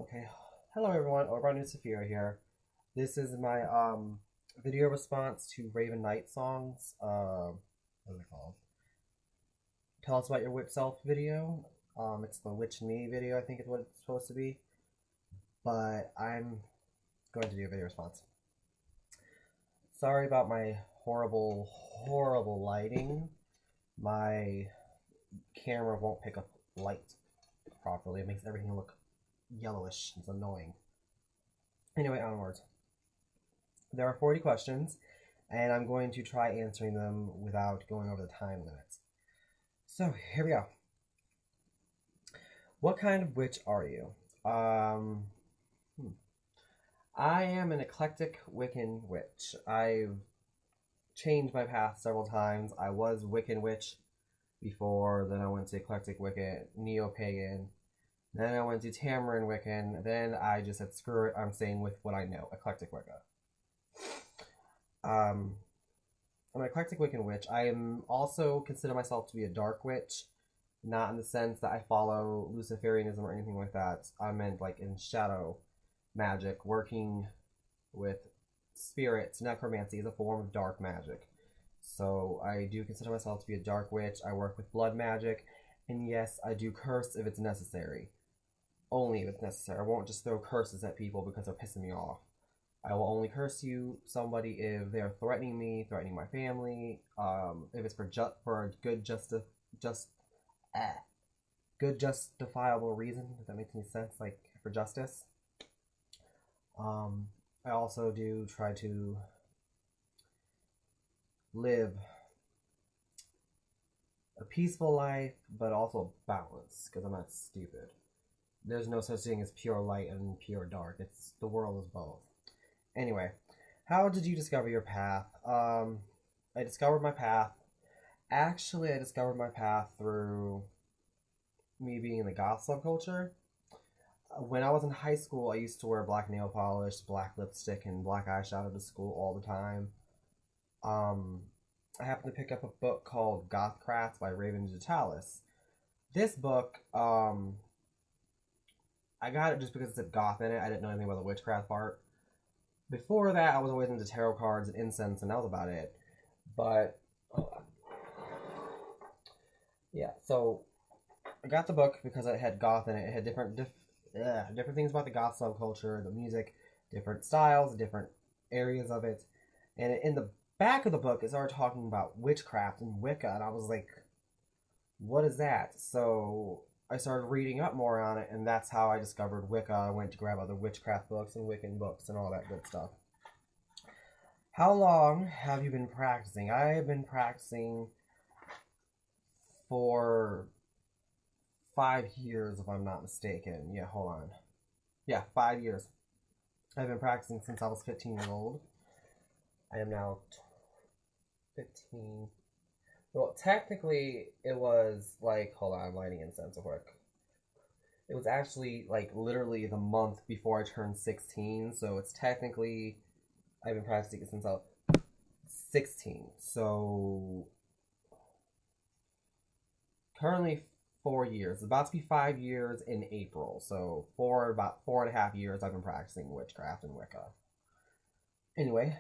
Okay. Hello everyone, Orban Sophia here. This is my video response to Raven Knight songs. What is it called? Tell us about your witch self video. It's the Witch Me video, I think is what it's supposed to be. But I'm going to do a video response. Sorry about my horrible, horrible lighting. My camera won't pick up light properly. It makes everything look yellowish. It's annoying. Anyway, onwards. There are 40 questions, and I'm going to try answering them without going over the time limits. So, here we go. What kind of witch are you? I am an eclectic Wiccan witch. I've changed my path several times. I was Wiccan witch before, then I went to eclectic Wiccan, neo-pagan, then I went to Tamarin Wiccan, then I just said, screw it, I'm staying with what I know, eclectic Wicca. I'm an eclectic Wiccan witch. I am also consider myself to be a dark witch, not in the sense that I follow Luciferianism or anything like that. I meant like in shadow magic, working with spirits. Necromancy is a form of dark magic. So I do consider myself to be a dark witch. I work with blood magic, and yes, I do curse if it's necessary. Only if it's necessary. I won't just throw curses at people because they're pissing me off. I will only curse somebody if they're threatening me, threatening my family. If it's for a good good justifiable reason. If that makes any sense, like for justice. I also do try to live a peaceful life, but also balance, because I'm not stupid. There's no such thing as pure light and pure dark. It's the world is both. Anyway, how did you discover your path? I discovered my path. Actually, I discovered my path through me being in the goth subculture. When I was in high school, I used to wear black nail polish, black lipstick, and black eyeshadow to school all the time. I happened to pick up a book called Gothcraft by Raven Digitalis. This book, I got it just because it said goth in it. I didn't know anything about the witchcraft part. Before that, I was always into tarot cards and incense, and that was about it. But, yeah, so I got the book because it had goth in it. It had different things about the goth subculture, the music, different styles, different areas of it. And in the back of the book, it started talking about witchcraft and Wicca, and I was like, what is that? So I started reading up more on it, and that's how I discovered Wicca. I went to grab other witchcraft books and Wiccan books and all that good stuff. How long have you been practicing? I have been practicing for 5 years, if I'm not mistaken. Yeah, hold on. Yeah, 5 years. I've been practicing since I was 15 years old. I am now 15. Well, technically, it was like, hold on, I'm lighting incense real quick. It was actually like literally the month before I turned 16, so it's technically, I've been practicing since I was 16. So, currently 4 years. It's about to be 5 years in April, so about 4.5 years I've been practicing witchcraft and Wicca. Anyway,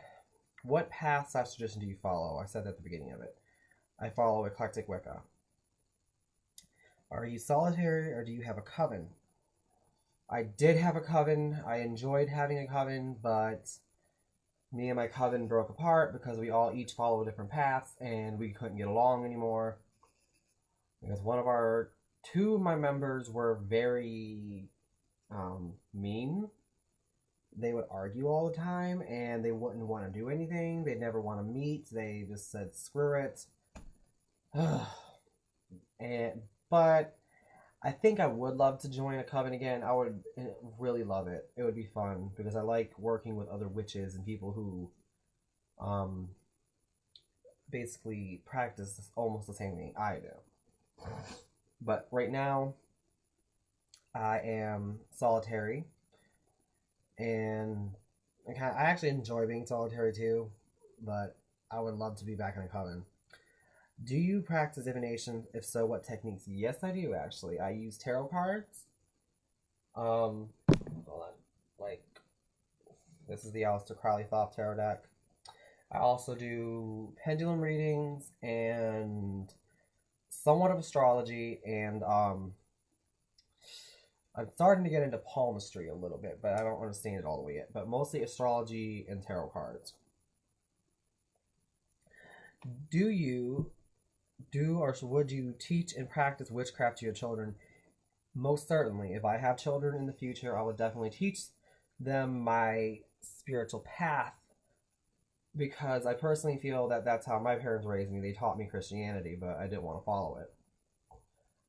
what path/tradition do you follow? I said that at the beginning of it. I follow eclectic Wicca. Are you solitary or do you have a coven? I did have a coven. I enjoyed having a coven, but me and my coven broke apart because we all each follow different paths and we couldn't get along anymore. Because two of my members were very mean. They would argue all the time and they wouldn't want to do anything. They'd never want to meet. They just said, screw it. But I think I would love to join a coven again. I would really love it. It would be fun because I like working with other witches and people who basically practice almost the same thing I do. But right now, I am solitary, and I actually enjoy being solitary too, but I would love to be back in a coven. Do you practice divination? If so, what techniques? Yes, I do, actually. I use tarot cards. This is the Aleister Crowley Thoth Tarot deck. I also do pendulum readings and somewhat of astrology, and I'm starting to get into palmistry a little bit, but I don't understand it all the way yet. But mostly astrology and tarot cards. Do you or would you teach and practice witchcraft to your children? Most certainly. If I have children in the future, I would definitely teach them my spiritual path, because I personally feel that that's how my parents raised me. They taught me Christianity, but I didn't want to follow it.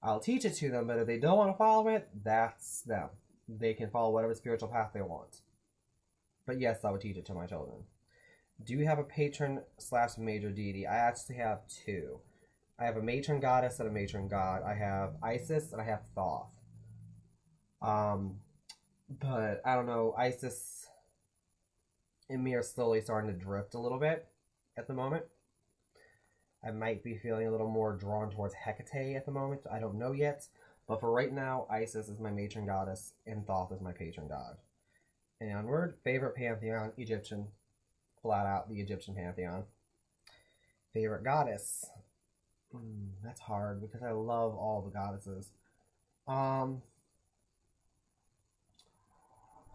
I'll teach it to them, but if they don't want to follow it, that's them. They can follow whatever spiritual path they want. But yes, I would teach it to my children. Do you have a patron / major deity? I actually have two. I have a matron goddess and a matron god. I have Isis and I have Thoth. But I don't know, Isis and me are slowly starting to drift a little bit at the moment. I might be feeling a little more drawn towards Hecate at the moment. I don't know yet. But for right now, Isis is my matron goddess and Thoth is my patron god. And onward, favorite pantheon, Egyptian. Flat out, the Egyptian pantheon. Favorite goddess. That's hard because I love all the goddesses.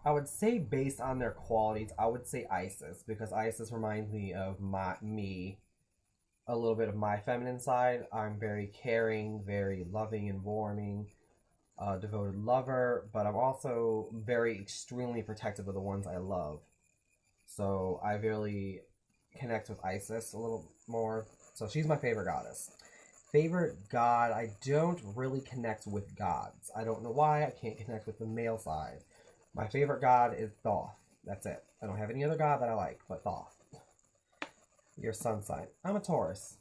I would say based on their qualities, I would say Isis, because Isis reminds me of me, a little bit of my feminine side. I'm very caring, very loving and warming, devoted lover, but I'm also very extremely protective of the ones I love. So I really connect with Isis a little more. So she's my favorite goddess. Favorite god, I don't really connect with gods. I don't know why. I can't connect with the male side. My favorite god is Thoth. That's it. I don't have any other god that I like but Thoth. Your sun sign. I'm a Taurus.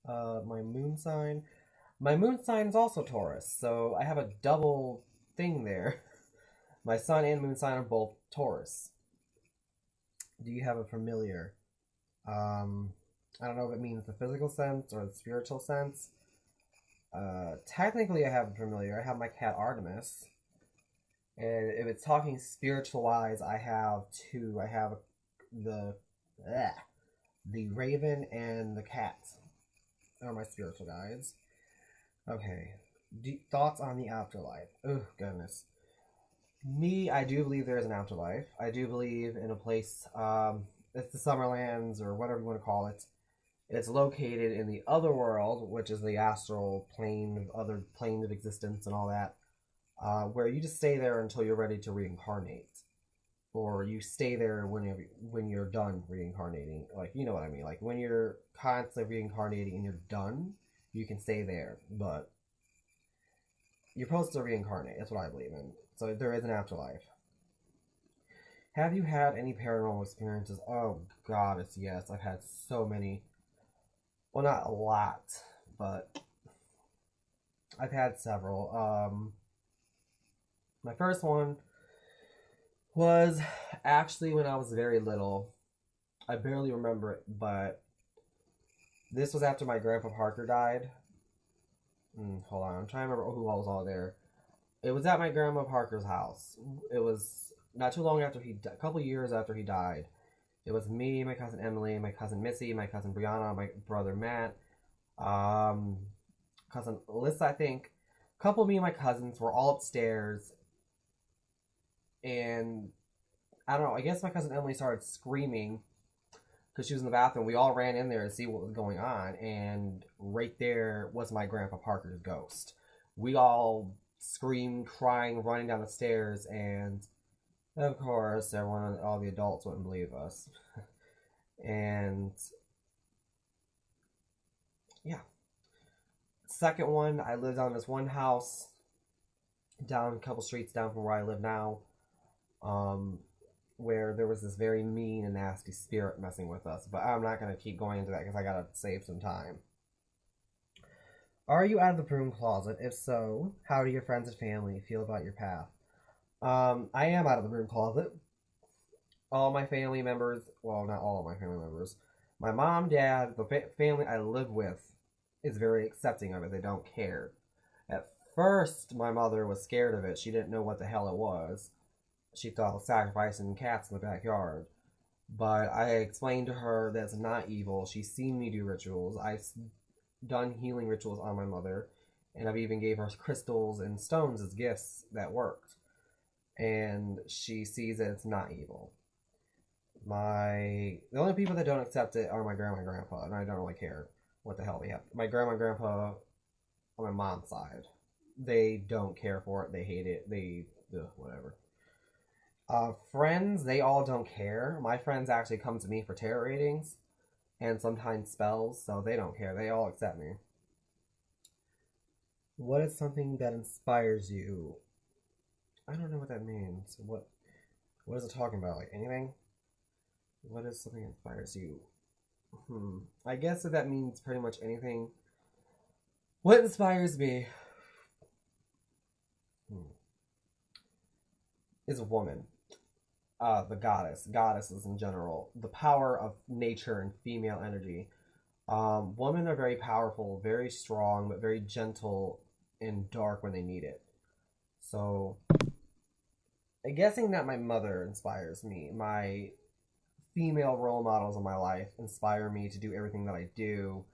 My moon sign. My moon sign is also Taurus, so I have a double thing there. My sun and moon sign are both Taurus. Do you have a familiar? I don't know if it means the physical sense or the spiritual sense. Technically, I have a familiar. I have my cat Artemis. And if it's talking spiritual wise, I have two. I have the raven and the cat are my spiritual guides. Okay. Thoughts on the afterlife? Oh, goodness. Me, I do believe there is an afterlife. I do believe in a place, it's the Summerlands, or whatever you want to call it. It's located in the other world, which is the astral plane, other plane of existence and all that, where you just stay there until you're ready to reincarnate. Or you stay there when you're done reincarnating. Like, you know what I mean. Like, when you're constantly reincarnating and you're done, you can stay there. But you're supposed to reincarnate. That's what I believe in. So there is an afterlife. Have you had any paranormal experiences? Oh, God, yes. I've had so many. Well, not a lot, but I've had several. My first one was actually when I was very little. I barely remember it, but this was after my grandpa Parker died. Hold on, I'm trying to remember who all was all there. It was at my grandma Parker's house. It was not too long after a couple years after he died. It was me, my cousin Emily, my cousin Missy, my cousin Brianna, my brother Matt, cousin Alyssa, I think. A couple of me and my cousins were all upstairs, and I don't know, I guess my cousin Emily started screaming because she was in the bathroom. We all ran in there to see what was going on, and right there was my grandpa Parker's ghost. We all screamed, crying, running down the stairs, and of course, all the adults wouldn't believe us. And yeah. Second one, I lived on this one house down a couple streets down from where I live now, where there was this very mean and nasty spirit messing with us. But I'm not going to keep going into that because I got to save some time. Are you out of the broom closet? If so, how do your friends and family feel about your path? I am out of the broom closet. All my family members, well, not all of my family members, my mom, dad, the family I live with is very accepting of it. They don't care. At first, my mother was scared of it. She didn't know what the hell it was. she thought of sacrificing cats in the backyard. But I explained to her that's not evil. She's seen me do rituals. I've done healing rituals on my mother, and I've even gave her crystals and stones as gifts that worked. And she sees that it's not evil. The only people that don't accept it are my grandma and grandpa, and I don't really care what the hell they have. My grandma and grandpa on my mom's side, they don't care for it. They hate it. Whatever. Friends, they all don't care. My friends actually come to me for tarot readings and sometimes spells, so they don't care. They all accept me. What is something that inspires you? I don't know what that means. What is it talking about? Like anything? What is something that inspires you? I guess if that means pretty much anything. What inspires me is a woman. The goddesses in general, the power of nature and female energy. Women are very powerful, very strong, but very gentle and dark when they need it. So, I'm guessing that my mother inspires me. My female role models in my life inspire me to do everything that I do.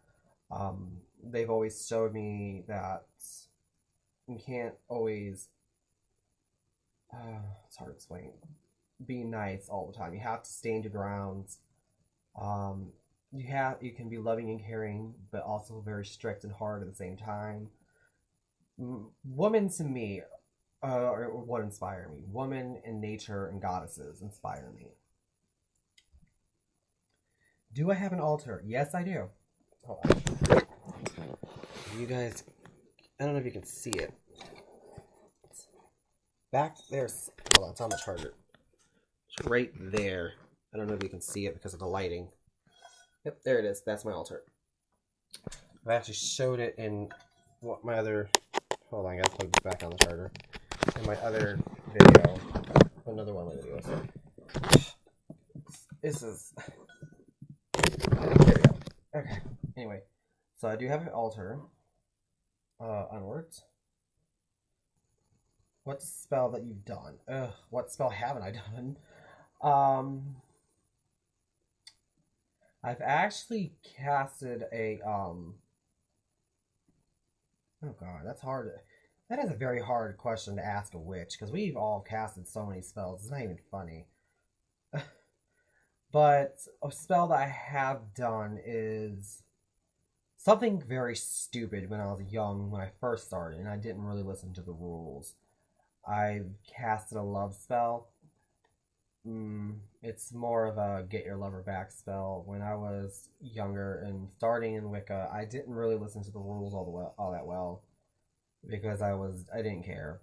They've always showed me that you can't always. It's hard to explain. Be nice all the time. You have to stand your grounds. You can be loving and caring, but also very strict and hard at the same time. Women to me are what inspire me. Women and nature and goddesses inspire me. Do I have an altar? Yes, I do. Hold on. You guys, I don't know if you can see it. Back there's. Hold on, it's on the charger. It's right there. I don't know if you can see it because of the lighting. Yep, there it is. That's my altar. I actually showed it in what my other. Hold on, I gotta plug this back on the charger. In my other video, another one of my videos. This is. There we go. Okay. Anyway, so I do have an altar. Onwards. What's the spell that you've done? What spell haven't I done? I've actually casted a, oh god, that's hard. That is a very hard question to ask a witch, because we've all casted so many spells, it's not even funny. But a spell that I have done is something very stupid when I was young, when I first started, and I didn't really listen to the rules. I casted a love spell. It's more of a get your lover back spell. When I was younger and starting in Wicca, I didn't really listen to the rules all that well because I didn't care.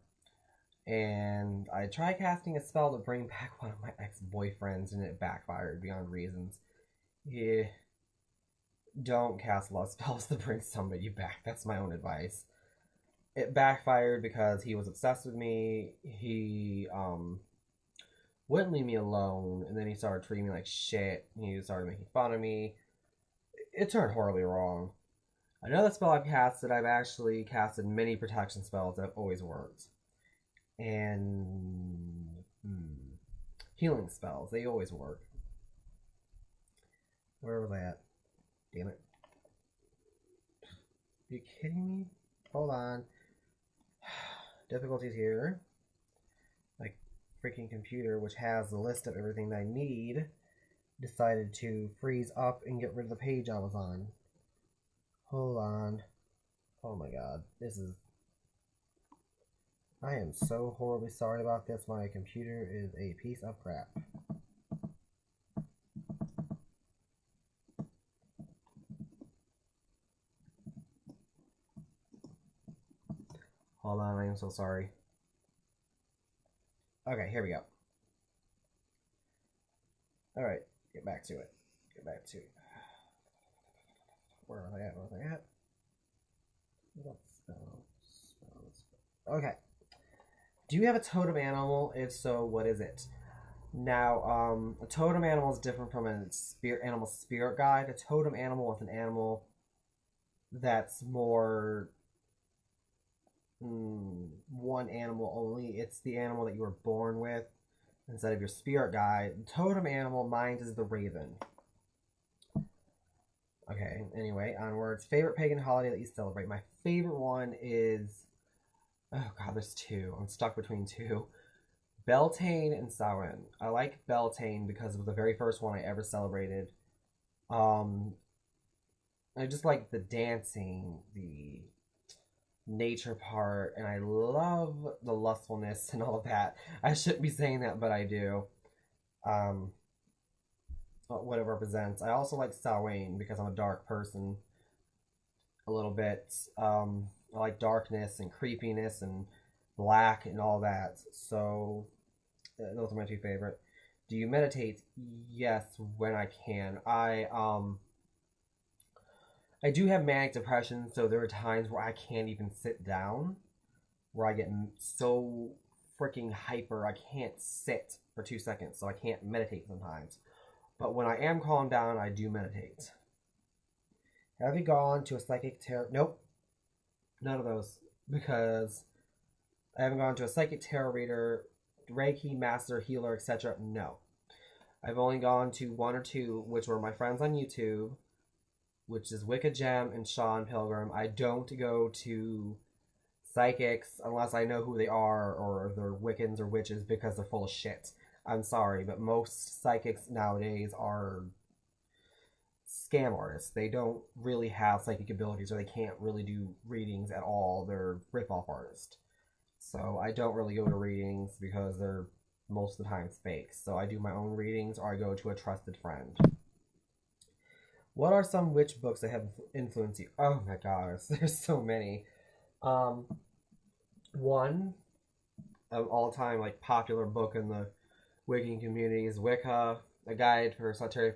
And I tried casting a spell to bring back one of my ex-boyfriends, and it backfired beyond reasons. Yeah, don't cast love spells to bring somebody back. That's my own advice. It backfired because he was obsessed with me. He wouldn't leave me alone, and then he started treating me like shit. He started making fun of me. It turned horribly wrong. Another spell I've actually casted many protection spells that have always worked. And healing spells, they always work. Where was I at? Damn it. Are you kidding me? Hold on. Difficulties here. My freaking computer, which has the list of everything that I need, decided to freeze up and get rid of the page I was on. Hold on. Oh my god. I am so horribly sorry about this. My computer is a piece of crap. Hold on, I am so sorry. Okay, here we go. Alright, get back to it. Where was I at? Okay. Do you have a totem animal? If so, what is it? Now, a totem animal is different from a animal spirit guide. A totem animal is an animal that's more one animal only. It's the animal that you were born with. instead of your spirit guide. Totem animal, mine is the raven. Okay, anyway, onwards. Favorite pagan holiday that you celebrate? My favorite one is... Oh god, there's two. I'm stuck between two. Beltane and Samhain. I like Beltane because it was the very first one I ever celebrated. Um, I just like the dancing, the nature part, and I love the lustfulness and all of that. I shouldn't be saying that, but I do. Um, what it represents. I also like Samhain because I'm a dark person a little bit. I like darkness and creepiness and black and all that. So those are my two favorite. Do you meditate? Yes, when I can. I do have manic depression, so there are times where I can't even sit down, where I get so freaking hyper I can't sit for 2 seconds, so I can't meditate sometimes. But when I am calmed down, I do meditate. Have you gone to a psychic tarot? Nope, none of those, because I haven't gone to a psychic tarot reader, Reiki master, healer, etc. No, I've only gone to one or two, which were my friends on YouTube, which is Wicca Gem and Sean Pilgrim. I don't go to psychics unless I know who they are or they're Wiccans or witches because they're full of shit. I'm sorry, but most psychics nowadays are scam artists. They don't really have psychic abilities or they can't really do readings at all. They're rip-off artists. So I don't really go to readings because they're most of the time fake. So I do my own readings or I go to a trusted friend. What are some witch books that have influenced you? Oh my gosh, there's so many. One all-time like popular book in the Wiccan community is Wicca, A Guide for Solitary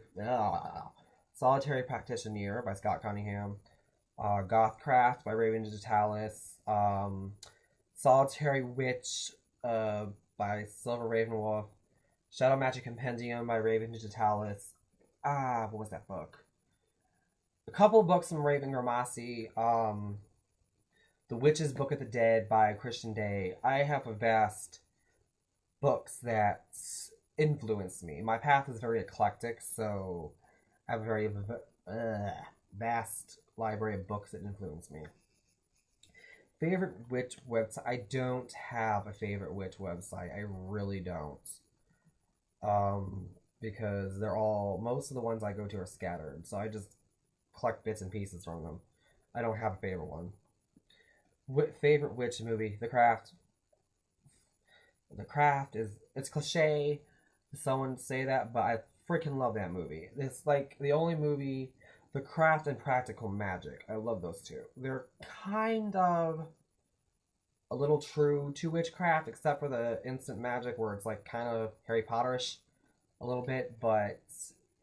Practitioner by Scott Cunningham. Gothcraft by Raven Digitalis. Solitary Witch by Silver Ravenwolf. Shadow Magic Compendium by Raven Digitalis. What was that book? A couple of books from Raven Gramasi. The Witch's Book of the Dead by Christian Day. I have a vast books that influence me. My path is very eclectic, so I have a very vast library of books that influence me. Favorite witch website? I don't have a favorite witch website. I really don't. Because they're all, most of the ones I go to are scattered, so I just collect bits and pieces from them. I don't have a favorite one. Favorite witch movie? The Craft. The Craft is, it's cliche someone say that, but I freaking love that movie. It's like the only movie, The Craft and Practical Magic. I love those two. They're kind of a little true to witchcraft, except for the instant magic where it's like kind of Harry Potterish a little bit, but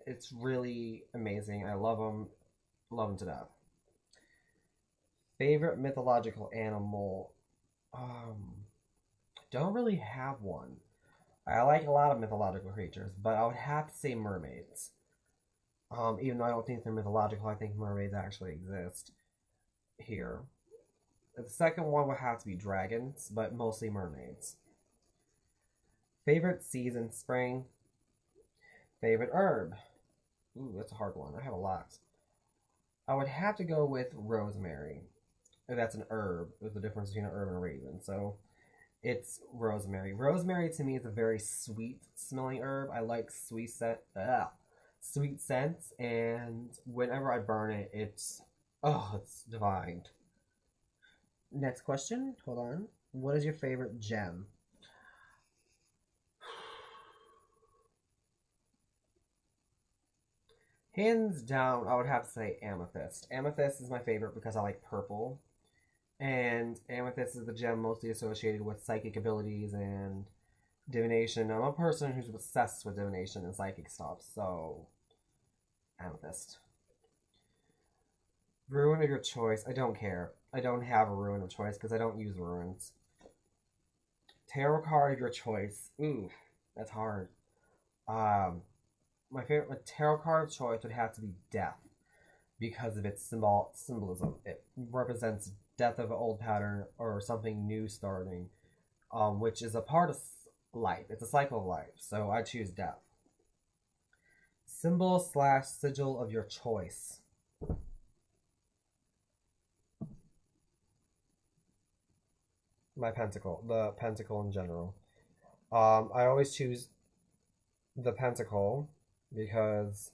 it's really amazing. I love them to death. Favorite mythological animal? Don't really have one. I like a lot of mythological creatures, but I would have to say mermaids. Even though I don't think they're mythological, I think mermaids actually exist here. The second one would have to be dragons, but mostly mermaids. Favorite season? Spring. Favorite herb? Ooh, that's a hard one. I have a lot. I would have to go with rosemary. That's an herb. There's a difference between an herb and a raisin. So it's rosemary. Rosemary to me is a very sweet smelling herb. I like sweet scents, and whenever I burn it, it's divine. Next question. Hold on. What is your favorite gem? Hands down, I would have to say amethyst. Amethyst is my favorite because I like purple. And amethyst is the gem mostly associated with psychic abilities and divination. I'm a person who's obsessed with divination and psychic stuff, so amethyst. Rune of your choice? I don't care. I don't have a rune of choice because I don't use runes. Tarot card of your choice? Ooh, that's hard. My favorite tarot card of choice would have to be death because of its symbolism. It represents death of an old pattern or something new starting, which is a part of life. It's a cycle of life, so I choose death. Symbol slash sigil of your choice. My pentacle, the pentacle in general. I always choose the pentacle because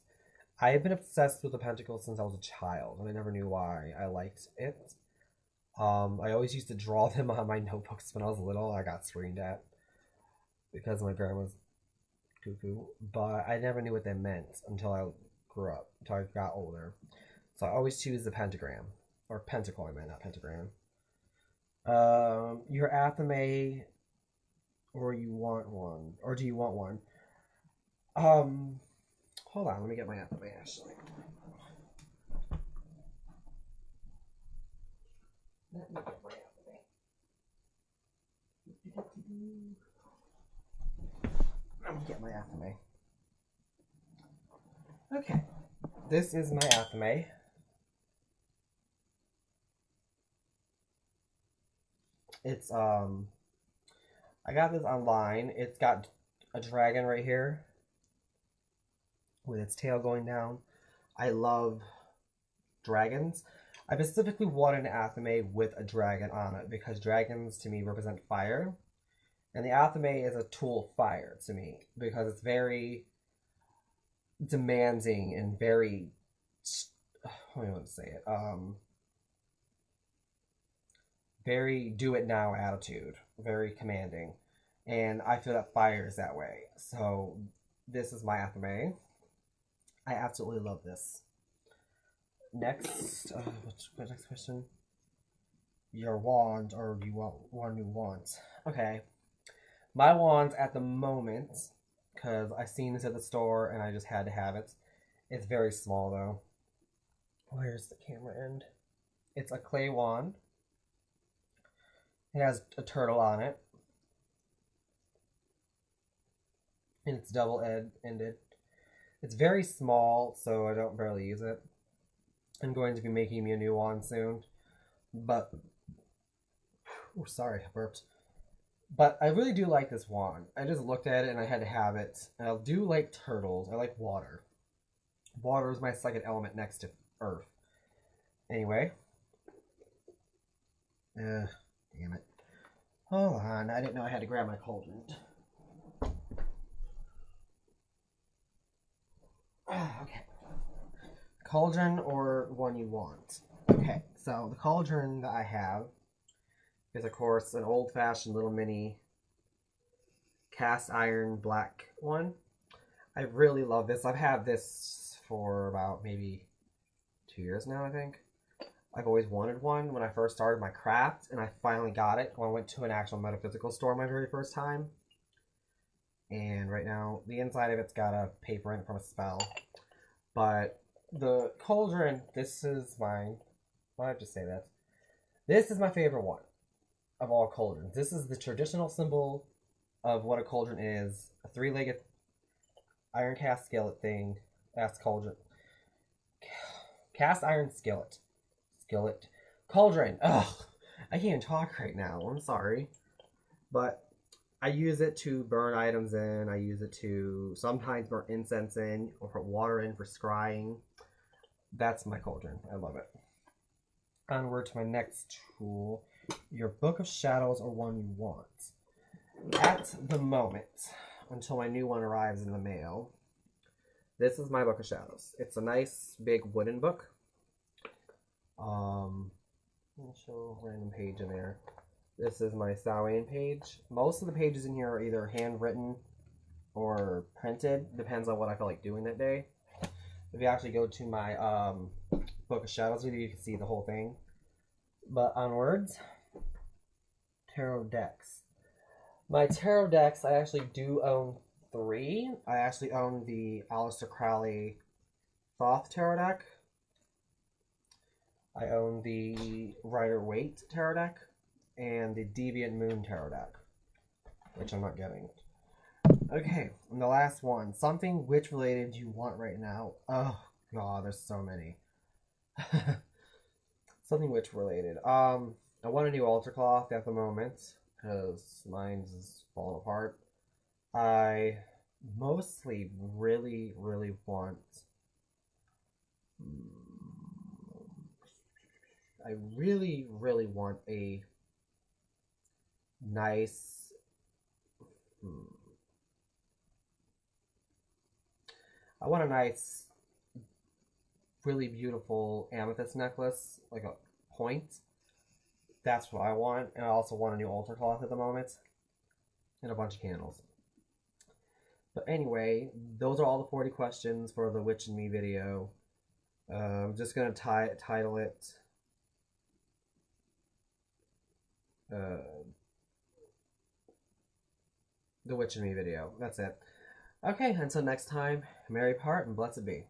I've been obsessed with the pentacle since I was a child, and I never knew why I liked it. I always used to draw them on my notebooks when I was little. I got screamed at because my grandma's cuckoo, but I never knew what that meant until I grew up, until I got older. So I always choose the pentagram, or pentacle, I meant, not pentagram. Your athame, or you want one, or do you want one? Hold on, let me get my athame, actually. Let me get my athame. Let me get my athame. Okay, this is my athame. It's I got this online. It's got a dragon right here with its tail going down. I love dragons. I specifically wanted an athame with a dragon on it because dragons to me represent fire. And the athame is a tool of fire to me because it's very demanding and very, how do I want to say it? Very do it now attitude, very commanding. And I feel that fire is that way. So this is my athame. I absolutely love this. Next, what's the next question? Your wand, or you want one new wand? Okay. My wand at the moment, because I seen this at the store and I just had to have it. It's very small though. Where's the camera end? It's a clay wand. It has a turtle on it. And it's double-ended. It's very small, so I don't barely use it. I'm going to be making me a new wand soon. But, oh, sorry, I burped. But I really do like this wand. I just looked at it and I had to have it. And I do like turtles. I like water. Water is my second element next to earth. Anyway. Damn it. Hold on, I didn't know I had to grab my cauldron. Okay. Cauldron or one you want. Okay, so the cauldron that I have is, of course, an old-fashioned little mini cast iron black one. I really love this. I've had this for about maybe 2 years now, I think. I've always wanted one when I first started my craft, and I finally got it when I went to an actual metaphysical store my very first time. And right now, the inside of it's got a paper in it from a spell. But the cauldron, this is mine. Why did I just say that? This is my favorite one of all cauldrons. This is the traditional symbol of what a cauldron is. A three-legged iron cast skillet thing. That's cauldron. Cast iron skillet. Cauldron. Ugh. I can't even talk right now. I'm sorry. But I use it to burn items in. I use it to sometimes burn incense in or put water in for scrying. That's my cauldron. I love it. Onward to my next tool. Your Book of Shadows or one you want. At the moment, until my new one arrives in the mail, this is my Book of Shadows. It's a nice big wooden book. I'll show a random page in there. This is my Samhain page. Most of the pages in here are either handwritten or printed. Depends on what I feel like doing that day. If you actually go to my Book of Shadows video, you can see the whole thing. But onwards, tarot decks. My tarot decks, I actually do own 3. I actually own the Aleister Crowley Thoth tarot deck. I own the Rider-Waite tarot deck and the Deviant Moon tarot deck, which I'm not getting. Okay, and the last one, something witch related you want right now. Oh god, there's so many. Something witch related. I want a new altar cloth at the moment because mine's is falling apart. I mostly really, really want. I really, really want a nice. hmm, I want a nice, really beautiful amethyst necklace, like a point. That's what I want. And I also want a new altar cloth at the moment. And a bunch of candles. But anyway, those are all the 40 questions for the Witch and Me video. I'm just going to title it uh, The Witch and Me video. That's it. Okay, until next time, merry part and blessed be.